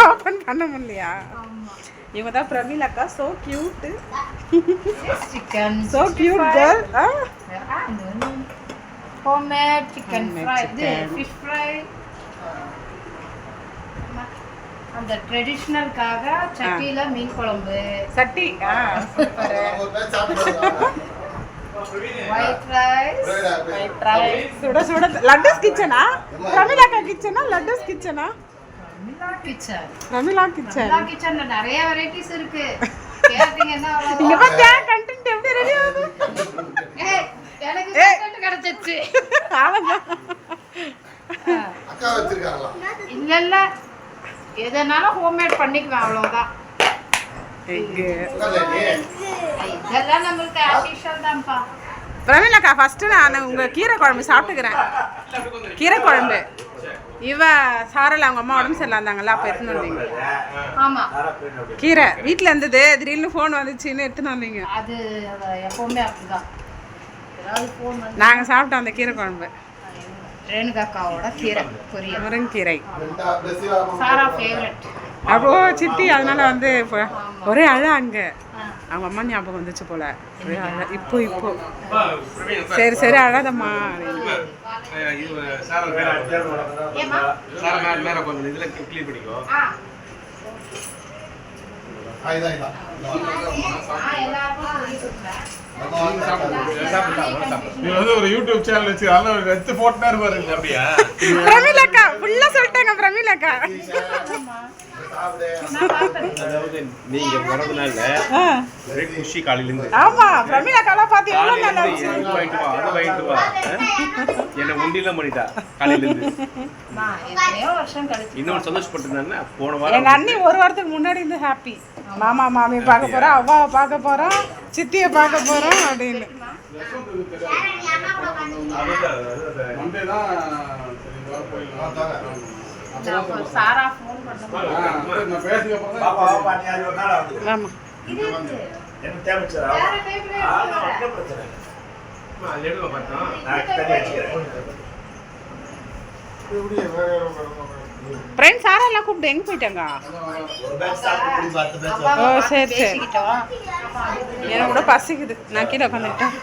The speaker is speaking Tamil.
ஓப்பன் பண்ண முடியலையா? இவங்க தான் பிரமிளா அக்கா. So cute. Chicken so cute girl. Homemade chicken fry, இது ஃபிஷ் ஃப்ரை. அந்த ட்ரெடிஷனல்காக சட்டியில மீன் குழம்பு. சட்டி super. White rice. White rice. சுட சுட லட்டஸ் கிச்சனா? பிரமிளா அக்கா கிச்சனா? லட்டஸ் கிச்சனா? பிரமிளா கிச்சன். பிரமிளா கிச்சன். பிரமிளா கிச்சன்ல நிறைய வெரைட்டிஸ் இருக்கு. கேட்டிங்கன்னா இங்க பாத்தியா கண்டென்ட் எப்படி ரெடி ஆகுது? ஏய் எனக்கு கண்டென்ட் கிடைச்சிச்சு. அக்கா வச்சிருக்காங்களா? இல்ல இல்ல எதனாலும் ஹோம்மேட் பண்ணிக்குவேன் அவ்வளவுதான். இதெல்லாம் நம்மளுக்கு ஆர்டிஃபிஷியல் தான்ப்பா. பிரமிளா அக்கா ஃபர்ஸ்ட் நான் உங்க கீரை குழம்பு சாப்பிட்டுக்கிறேன். கீரை குழம்பு. இவ சாரல அவங்க அம்மா உடம்பு சரியில்லை இருந்தாங்கல்ல, அப்போ எடுத்துன்னு வந்தீங்க. ஆமா கீரை வீட்டில் இருந்தது, திடீர்னு ஃபோன் வந்துச்சுன்னு எடுத்துன்னு வந்தீங்க. அது எப்பவுமே அப்படிதான். ஏதாவது ஃபோன் வந்து நாங்கள் சாப்பிட்டோம் அந்த கீரை குழம்பு. ரேணுகாக்காவோட கீரை பொரியல், முருங்கீரை. சாரா ஃபேவரட். அப்போ சித்தி அதனால வந்து இப்போ ஒரே அழ அங்கே அவங்க அம்மா ஞாபகம் வந்துச்சு போல. ஒரே அழ இப்போ இப்போ சரி சரி அழாதம்மா. ஒரு யூடியூப் சேனல் வச்சு அதெல்லாம் வச்சு போட்டுனா இருப்பாரு. அப்படியா பிரமிளா அக்கா ஃபுல்லா சொல்லிட்டாங்க. பிரமிளா அக்கா நீங்க வரதுனால ஒரே குஷி காலையில இருந்து. ஆமா பிரமிளா அக்கா பாத்தி எவ்வளவு நல்லா இருந்துச்சு. என்ன உண்டிலாம் பண்ணிட்டா காலையில இருந்து. எத்தனையோ வருஷம் கழிச்சு இன்னொரு சந்தோஷப்பட்டிருந்தாங்கன்னா போன வாரம் எங்க அண்ணி ஒரு வாரத்துக்கு முன்னாடி இருந்து ஹாப்பி. மாமா மாமியை பார்க்க போறோம், அவ்வாவை பார்க்க போறோம், சித்தியை பார்க்க போறோம் அப்படின்னு. சாரா ஃபோன் பண்ணும்போது ஆமா ஃப்ரெண்ட்ஸ் சாரா எல்லாம் கூப்பிட்டு எங்க போயிட்டாங்க? ஓ சரி சரி. எனக்கு கூட பசிக்குது, நான் கீழே உட்காந்துக்கிட்டேன்.